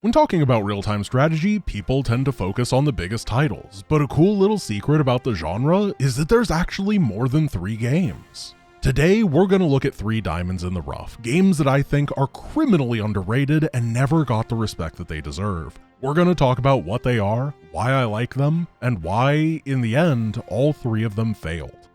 When talking about real-time strategy, people tend to focus on the biggest titles, but a cool little secret about the genre is that there's actually more than 3 games. Today, we're going to look at 3 diamonds in the rough, games that I think are criminally underrated and never got the respect that they deserve. We're going to talk about what they are, why I like them, and why, in the end, all 3 of them failed.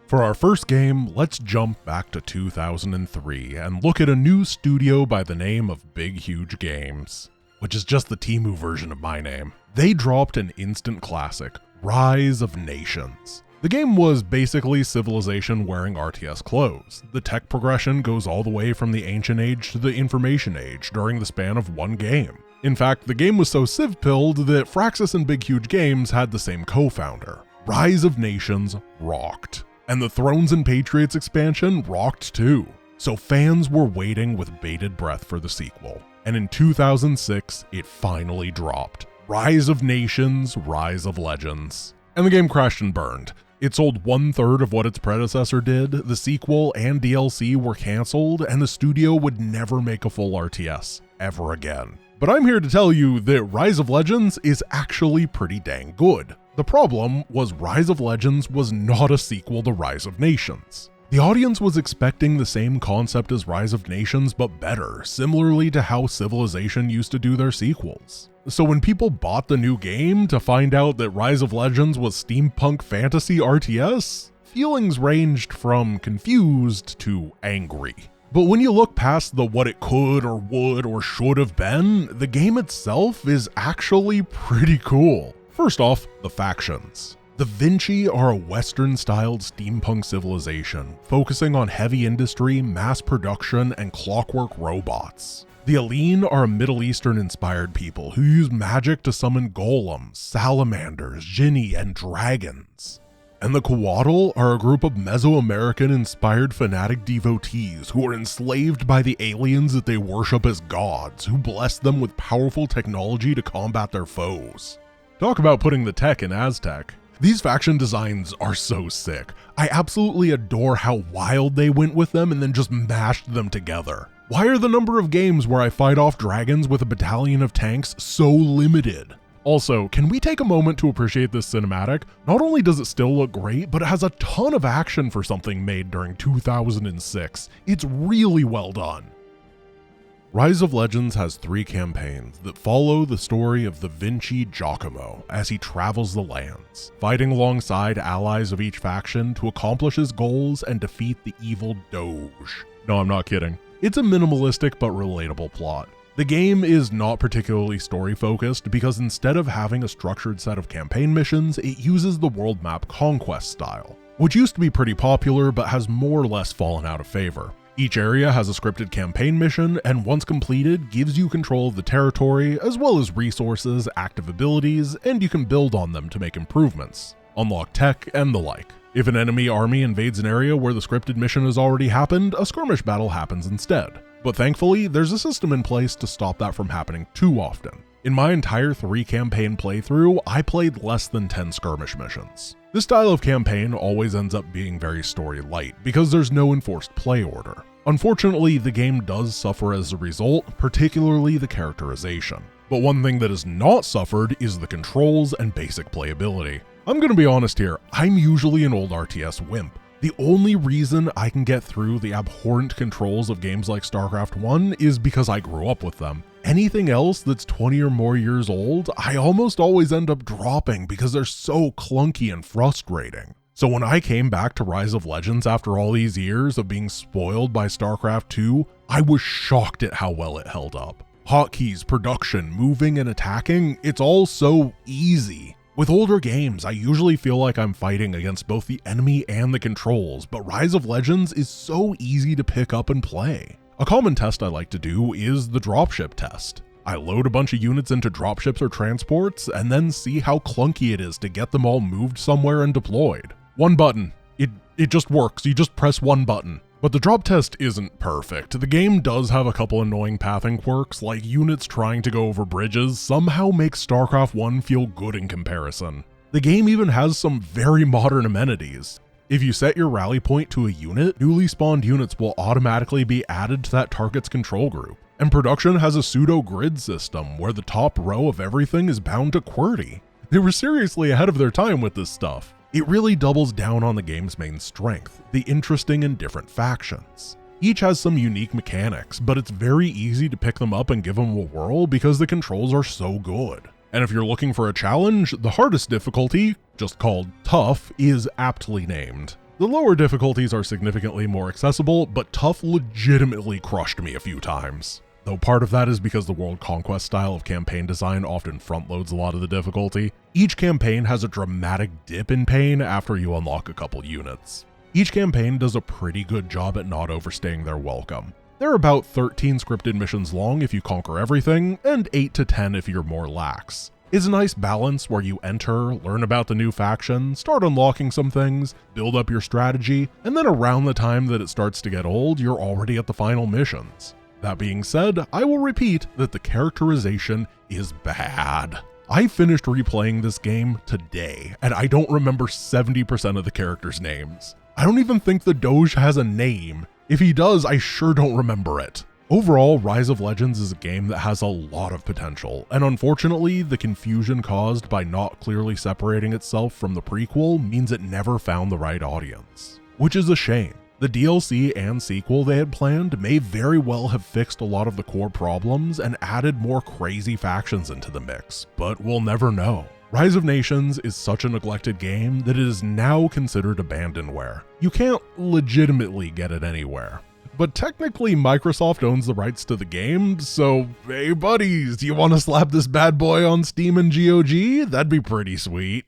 For our first game, let's jump back to 2003 and look at a new studio by the name of Big Huge Games, which is just the Temu version of my name. They dropped an instant classic, Rise of Nations. The game was basically Civilization wearing RTS clothes. The tech progression goes all the way from the Ancient Age to the Information Age during the span of one game. In fact, the game was so civ-pilled that Fraxis and Big Huge Games had the same co-founder. Rise of Nations rocked. And the Thrones and Patriots expansion rocked too. So fans were waiting with bated breath for the sequel. And in 2006, it finally dropped. Rise of Nations, Rise of Legends. And the game crashed and burned. It sold 1/3 of what its predecessor did, the sequel and DLC were cancelled, and the studio would never make a full RTS, ever again. But I'm here to tell you that Rise of Legends is actually pretty dang good. The problem was Rise of Legends was not a sequel to Rise of Nations. The audience was expecting the same concept as Rise of Nations but better, similarly to how Civilization used to do their sequels. So when people bought the new game to find out that Rise of Legends was steampunk fantasy RTS, feelings ranged from confused to angry. But when you look past the what it could or would or should have been, the game itself is actually pretty cool. First off, the factions. The Vinci are a Western-styled steampunk civilization, focusing on heavy industry, mass production, and clockwork robots. The Aline are a Middle Eastern-inspired people who use magic to summon golems, salamanders, jinni, and dragons. And the Coatl are a group of Mesoamerican-inspired fanatic devotees who are enslaved by the aliens that they worship as gods, who bless them with powerful technology to combat their foes. Talk about putting the tech in Aztec. These faction designs are so sick. I absolutely adore how wild they went with them and then just mashed them together. Why are the number of games where I fight off dragons with a battalion of tanks so limited? Also, can we take a moment to appreciate this cinematic? Not only does it still look great, but it has a ton of action for something made during 2006. It's really well done. Rise of Legends has 3 campaigns that follow the story of the Vinci Giacomo as he travels the lands, fighting alongside allies of each faction to accomplish his goals and defeat the evil Doge. No, I'm not kidding. It's a minimalistic but relatable plot. The game is not particularly story-focused because instead of having a structured set of campaign missions, it uses the world map conquest style, which used to be pretty popular but has more or less fallen out of favor. Each area has a scripted campaign mission, and once completed, gives you control of the territory, as well as resources, active abilities, and you can build on them to make improvements, unlock tech, and the like. If an enemy army invades an area where the scripted mission has already happened, a skirmish battle happens instead. But thankfully, there's a system in place to stop that from happening too often. In my entire 3 campaign playthrough, I played less than 10 skirmish missions. This style of campaign always ends up being very story light because there's no enforced play order. Unfortunately, the game does suffer as a result, particularly the characterization. But one thing that has not suffered is the controls and basic playability. I'm gonna be honest here, I'm usually an old RTS wimp. The only reason I can get through the abhorrent controls of games like StarCraft 1 is because I grew up with them. Anything else that's 20 or more years old, I almost always end up dropping because they're so clunky and frustrating. So when I came back to Rise of Legends after all these years of being spoiled by StarCraft 2, I was shocked at how well it held up. Hotkeys, production, moving and attacking, it's all so easy. With older games, I usually feel like I'm fighting against both the enemy and the controls, but Rise of Legends is so easy to pick up and play. A common test I like to do is the dropship test. I load a bunch of units into dropships or transports, and then see how clunky it is to get them all moved somewhere and deployed. One button. It just works, you just press one button. But the drop test isn't perfect. The game does have a couple annoying pathing quirks, like units trying to go over bridges somehow makes StarCraft 1 feel good in comparison. The game even has some very modern amenities. If you set your rally point to a unit, newly spawned units will automatically be added to that target's control group. And production has a pseudo-grid system where the top row of everything is bound to QWERTY. They were seriously ahead of their time with this stuff. It really doubles down on the game's main strength, the interesting and different factions. Each has some unique mechanics, but it's very easy to pick them up and give them a whirl because the controls are so good. And if you're looking for a challenge, the hardest difficulty, just called Tough, is aptly named. The lower difficulties are significantly more accessible, but Tough legitimately crushed me a few times. Though part of that is because the World Conquest style of campaign design often front-loads a lot of the difficulty. Each campaign has a dramatic dip in pain after you unlock a couple units. Each campaign does a pretty good job at not overstaying their welcome. They're about 13 scripted missions long if you conquer everything, and 8 to 10 if you're more lax. It's a nice balance where you enter, learn about the new faction, start unlocking some things, build up your strategy, and then around the time that it starts to get old, you're already at the final missions. That being said, I will repeat that the characterization is bad. I finished replaying this game today, and I don't remember 70% of the characters' names. I don't even think the Doge has a name. If he does, I sure don't remember it. Overall, Rise of Legends is a game that has a lot of potential, and unfortunately, the confusion caused by not clearly separating itself from the prequel means it never found the right audience. Which is a shame. The DLC and sequel they had planned may very well have fixed a lot of the core problems and added more crazy factions into the mix, but we'll never know. Rise of Nations is such a neglected game that it is now considered abandonware. You can't legitimately get it anywhere. But technically Microsoft owns the rights to the game, so hey buddies, do you want to slap this bad boy on Steam and GOG? That'd be pretty sweet.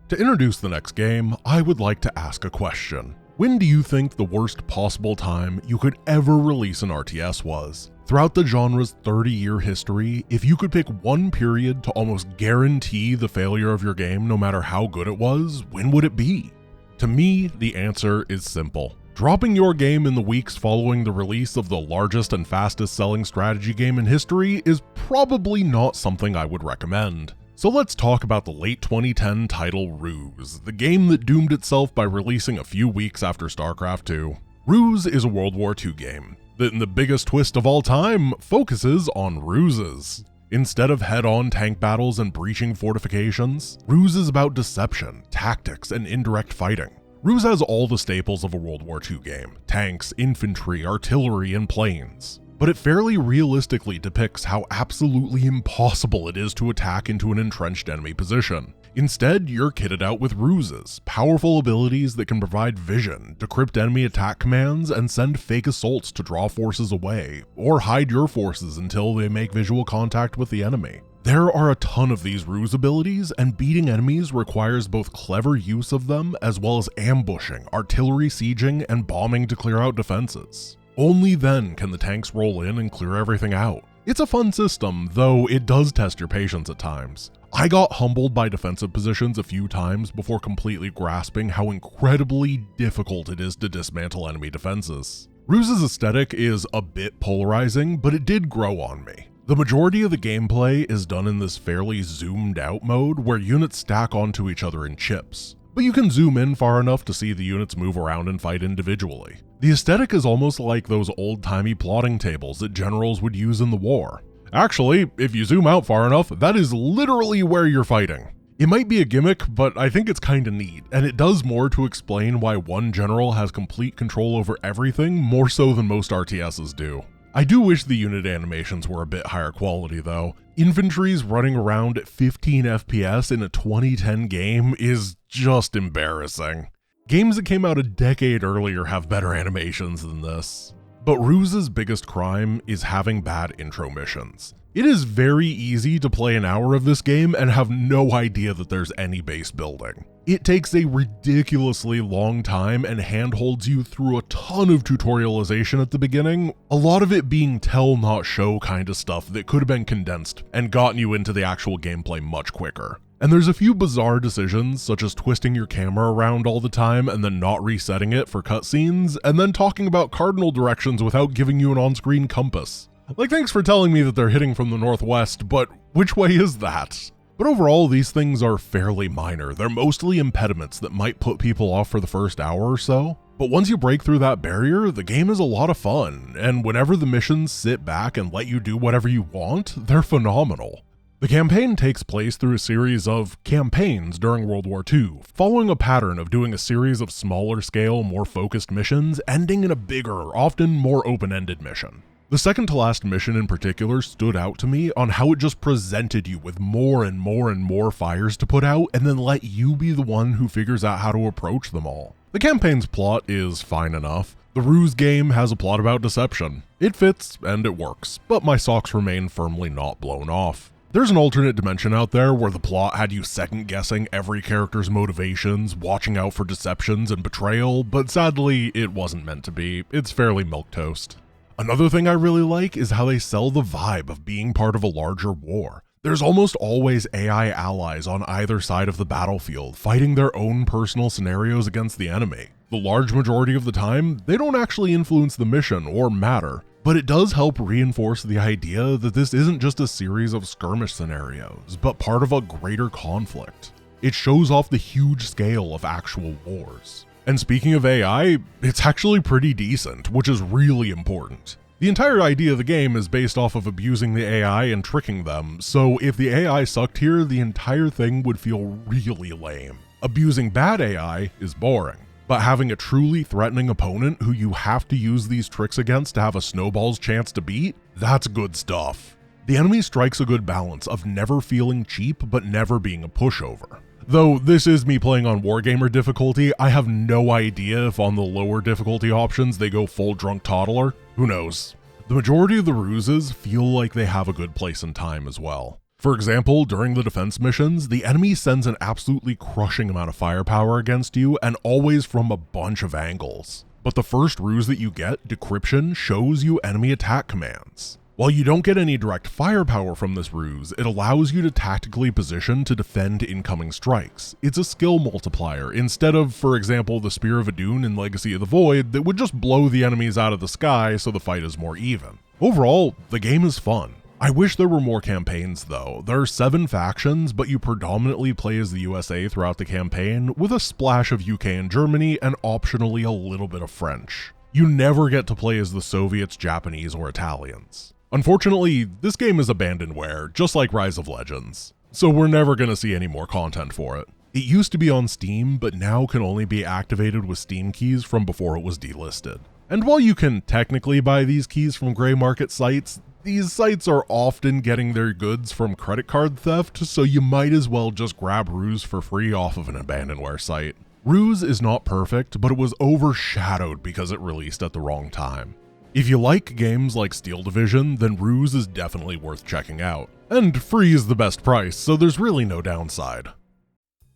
To introduce the next game, I would like to ask a question. When do you think the worst possible time you could ever release an RTS was? Throughout the genre's 30-year history, if you could pick one period to almost guarantee the failure of your game no matter how good it was, when would it be? To me, the answer is simple. Dropping your game in the weeks following the release of the largest and fastest selling strategy game in history is probably not something I would recommend. So let's talk about the late 2010 title Ruse, the game that doomed itself by releasing a few weeks after StarCraft II. Ruse is a World War II game that, in the biggest twist of all time, focuses on ruses. Instead of head-on tank battles and breaching fortifications, Ruse is about deception, tactics, and indirect fighting. Ruse has all the staples of a World War II game: tanks, infantry, artillery, and planes. But it fairly realistically depicts how absolutely impossible it is to attack into an entrenched enemy position. Instead, you're kitted out with ruses, powerful abilities that can provide vision, decrypt enemy attack commands, and send fake assaults to draw forces away, or hide your forces until they make visual contact with the enemy. There are a ton of these ruse abilities, and beating enemies requires both clever use of them as well as ambushing, artillery sieging, and bombing to clear out defenses. Only then can the tanks roll in and clear everything out. It's a fun system, though it does test your patience at times. I got humbled by defensive positions a few times before completely grasping how incredibly difficult it is to dismantle enemy defenses. Ruse's aesthetic is a bit polarizing, but it did grow on me. The majority of the gameplay is done in this fairly zoomed out mode where units stack onto each other in chips, but you can zoom in far enough to see the units move around and fight individually. The aesthetic is almost like those old-timey plotting tables that generals would use in the war. Actually, if you zoom out far enough, that is literally where you're fighting. It might be a gimmick, but I think it's kinda neat, and it does more to explain why one general has complete control over everything more so than most RTSs do. I do wish the unit animations were a bit higher quality though. Infantry's running around at 15 FPS in a 2010 game is just embarrassing. Games that came out a decade earlier have better animations than this. But Ruse's biggest crime is having bad intro missions. It is very easy to play an hour of this game and have no idea that there's any base building. It takes a ridiculously long time and handholds you through a ton of tutorialization at the beginning, a lot of it being tell not show kind of stuff that could have been condensed and gotten you into the actual gameplay much quicker. And there's a few bizarre decisions, such as twisting your camera around all the time and then not resetting it for cutscenes, and then talking about cardinal directions without giving you an on-screen compass. Like, thanks for telling me that they're hitting from the northwest, but which way is that? But overall, these things are fairly minor. They're mostly impediments that might put people off for the first hour or so, But once you break through that barrier, the game is a lot of fun, and whenever the missions sit back and let you do whatever you want, they're phenomenal. The campaign takes place through a series of campaigns during World War II, following a pattern of doing a series of smaller scale, more focused missions, ending in a bigger, often more open-ended mission. The second to last mission in particular stood out to me on how it just presented you with more and more and more fires to put out, and then let you be the one who figures out how to approach them all. The campaign's plot is fine enough. The Ruse game has a plot about deception. It fits, and it works, but my socks remain firmly not blown off. There's an alternate dimension out there where the plot had you second-guessing every character's motivations, watching out for deceptions and betrayal, but sadly, it wasn't meant to be. It's fairly milquetoast. Another thing I really like is how they sell the vibe of being part of a larger war. There's almost always AI allies on either side of the battlefield, fighting their own personal scenarios against the enemy. The large majority of the time, they don't actually influence the mission or matter, but it does help reinforce the idea that this isn't just a series of skirmish scenarios, but part of a greater conflict. It shows off the huge scale of actual wars. And speaking of AI, it's actually pretty decent, which is really important. The entire idea of the game is based off of abusing the AI and tricking them, so if the AI sucked here, the entire thing would feel really lame. Abusing bad AI is boring, but having a truly threatening opponent who you have to use these tricks against to have a snowball's chance to beat, that's good stuff. The enemy strikes a good balance of never feeling cheap but never being a pushover. Though this is me playing on Wargamer difficulty, I have no idea if on the lower difficulty options they go full drunk toddler. Who knows? The majority of the ruses feel like they have a good place in time as well. For example, during the defense missions, the enemy sends an absolutely crushing amount of firepower against you, and always from a bunch of angles. But the first ruse that you get, Decryption, shows you enemy attack commands. While you don't get any direct firepower from this ruse, it allows you to tactically position to defend incoming strikes. It's a skill multiplier, instead of, for example, the Spear of Adun in Legacy of the Void that would just blow the enemies out of the sky so the fight is more even. Overall, the game is fun. I wish there were more campaigns though. There are 7 factions, but you predominantly play as the USA throughout the campaign, with a splash of UK and Germany, and optionally a little bit of French. You never get to play as the Soviets, Japanese, or Italians. Unfortunately, this game is abandonware, just like Rise of Legends, so we're never going to see any more content for it. It used to be on Steam, but now can only be activated with Steam keys from before it was delisted. And while you can technically buy these keys from gray market sites, these sites are often getting their goods from credit card theft, so you might as well just grab Ruse for free off of an abandonware site. Ruse is not perfect, but it was overshadowed because it released at the wrong time. If you like games like Steel Division, then Ruse is definitely worth checking out. And free is the best price, so there's really no downside.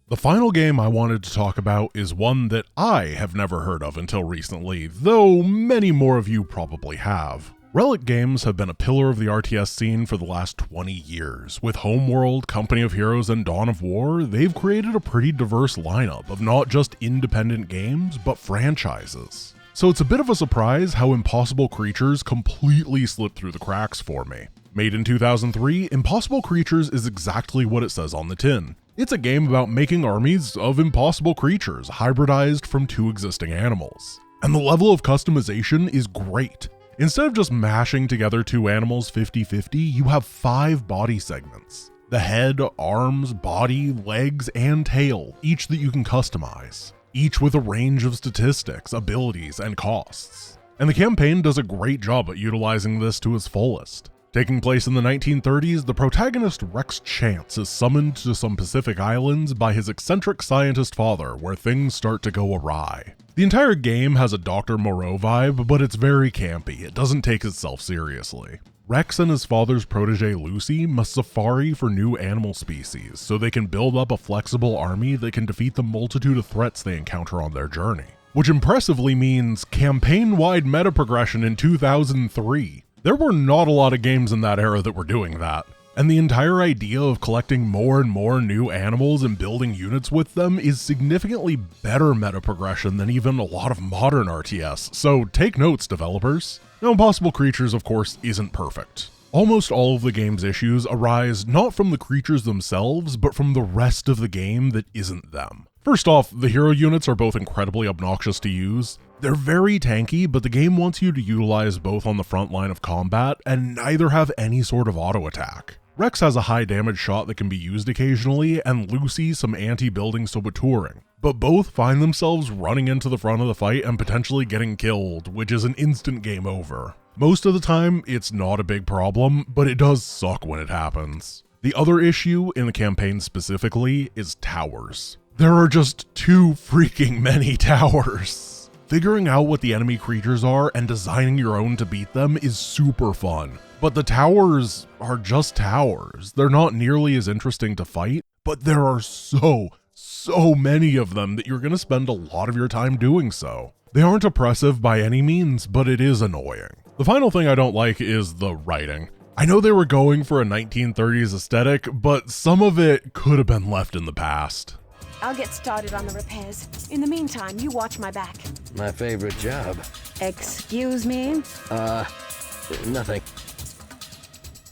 The final game I wanted to talk about is one that I have never heard of until recently, though many more of you probably have. Relic Games have been a pillar of the RTS scene for the last 20 years. With Homeworld, Company of Heroes, and Dawn of War, they've created a pretty diverse lineup of not just independent games, but franchises. So it's a bit of a surprise how Impossible Creatures completely slipped through the cracks for me. Made in 2003, Impossible Creatures is exactly what it says on the tin. It's a game about making armies of impossible creatures hybridized from 2 existing animals. And the level of customization is great. Instead of just mashing together 2 animals 50-50, you have 5 body segments. The head, arms, body, legs, and tail, each that you can customize. Each with a range of statistics, abilities, and costs. And the campaign does a great job at utilizing this to its fullest. Taking place in the 1930s, the protagonist Rex Chance is summoned to some Pacific islands by his eccentric scientist father, where things start to go awry. The entire game has a Dr. Moreau vibe, but it's very campy. It doesn't take itself seriously. Rex and his father's protege Lucy must safari for new animal species so they can build up a flexible army that can defeat the multitude of threats they encounter on their journey. Which impressively means campaign-wide meta progression in 2003. There were not a lot of games in that era that were doing that. And the entire idea of collecting more and more new animals and building units with them is significantly better meta progression than even a lot of modern RTS, so take notes, developers. Now, Impossible Creatures, of course, isn't perfect. Almost all of the game's issues arise not from the creatures themselves, but from the rest of the game that isn't them. First off, the hero units are both incredibly obnoxious to use. They're very tanky, but the game wants you to utilize both on the front line of combat, and neither have any sort of auto attack. Rex has a high damage shot that can be used occasionally, and Lucy some anti-building saboteuring, but both find themselves running into the front of the fight and potentially getting killed, which is an instant game over. Most of the time, it's not a big problem, but it does suck when it happens. The other issue, in the campaign specifically, is towers. There are just too freaking many towers. Figuring out what the enemy creatures are and designing your own to beat them is super fun. But the towers are just towers. They're not nearly as interesting to fight, but there are so many of them that you're going to spend a lot of your time doing so. They aren't oppressive by any means, but it is annoying. The final thing I don't like is the writing. I know they were going for a 1930s aesthetic, but some of it could have been left in the past. I'll get started on the repairs. In the meantime, you watch my back. My favorite job. Excuse me? Nothing.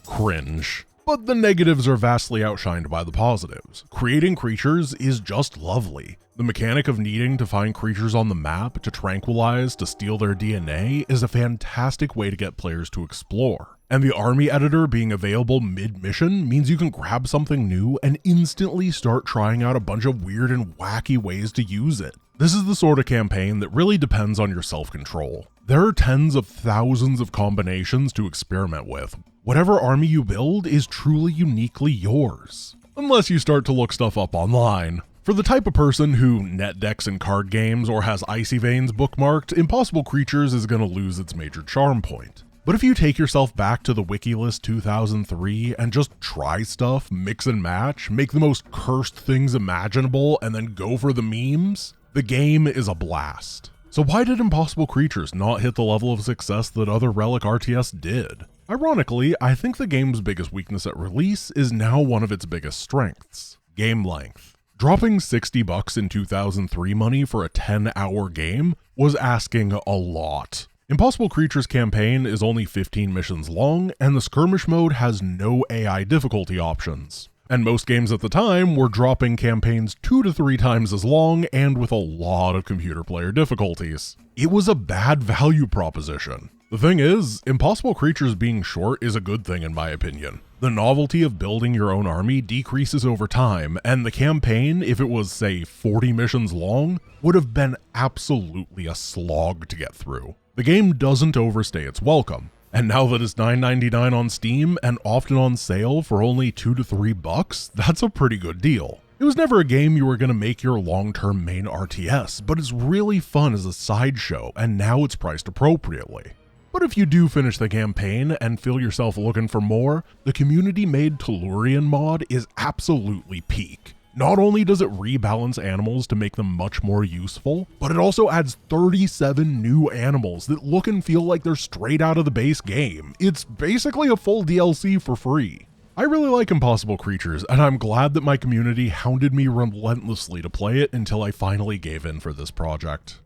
Cringe. But the negatives are vastly outshined by the positives. Creating creatures is just lovely. The mechanic of needing to find creatures on the map to tranquilize, to steal their DNA is a fantastic way to get players to explore. And the army editor being available mid-mission means you can grab something new and instantly start trying out a bunch of weird and wacky ways to use it. This is the sort of campaign that really depends on your self-control. There are tens of thousands of combinations to experiment with. Whatever army you build is truly uniquely yours. Unless you start to look stuff up online. For the type of person who net decks in card games or has Icy Veins bookmarked, Impossible Creatures is going to lose its major charm point. But if you take yourself back to the Wikilist 2003 and just try stuff, mix and match, make the most cursed things imaginable, and then go for the memes, the game is a blast. So why did Impossible Creatures not hit the level of success that other Relic RTS did? Ironically, I think the game's biggest weakness at release is now one of its biggest strengths: game length. Dropping $60 in 2003 money for a 10-hour game was asking a lot. Impossible Creatures campaign is only 15 missions long, and the skirmish mode has no AI difficulty options. And most games at the time were dropping campaigns 2 to 3 times as long and with a lot of computer player difficulties. It was a bad value proposition. The thing is, Impossible Creatures being short is a good thing in my opinion. The novelty of building your own army decreases over time, and the campaign, if it was say 40 missions long, would have been absolutely a slog to get through. The game doesn't overstay its welcome, and now that it's $9.99 on Steam and often on sale for only $2 to $3, that's a pretty good deal. It was never a game you were going to make your long-term main RTS, but it's really fun as a sideshow, and now it's priced appropriately. But if you do finish the campaign and feel yourself looking for more, the community-made Tellurian mod is absolutely peak. Not only does it rebalance animals to make them much more useful, but it also adds 37 new animals that look and feel like they're straight out of the base game. It's basically a full DLC for free. I really like Impossible Creatures, and I'm glad that my community hounded me relentlessly to play it until I finally gave in for this project.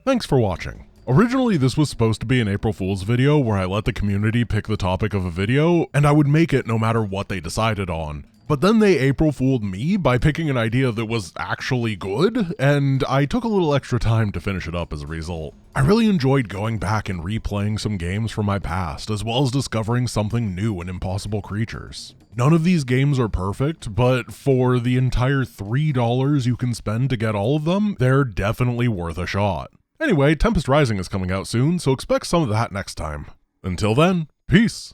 Thanks for watching. Originally, this was supposed to be an April Fool's video where I let the community pick the topic of a video, and I would make it no matter what they decided on. But then they April Fooled me by picking an idea that was actually good, and I took a little extra time to finish it up as a result. I really enjoyed going back and replaying some games from my past, as well as discovering something new in Impossible Creatures. None of these games are perfect, but for the entire $3 you can spend to get all of them, they're definitely worth a shot. Anyway, Tempest Rising is coming out soon, so expect some of that next time. Until then, peace!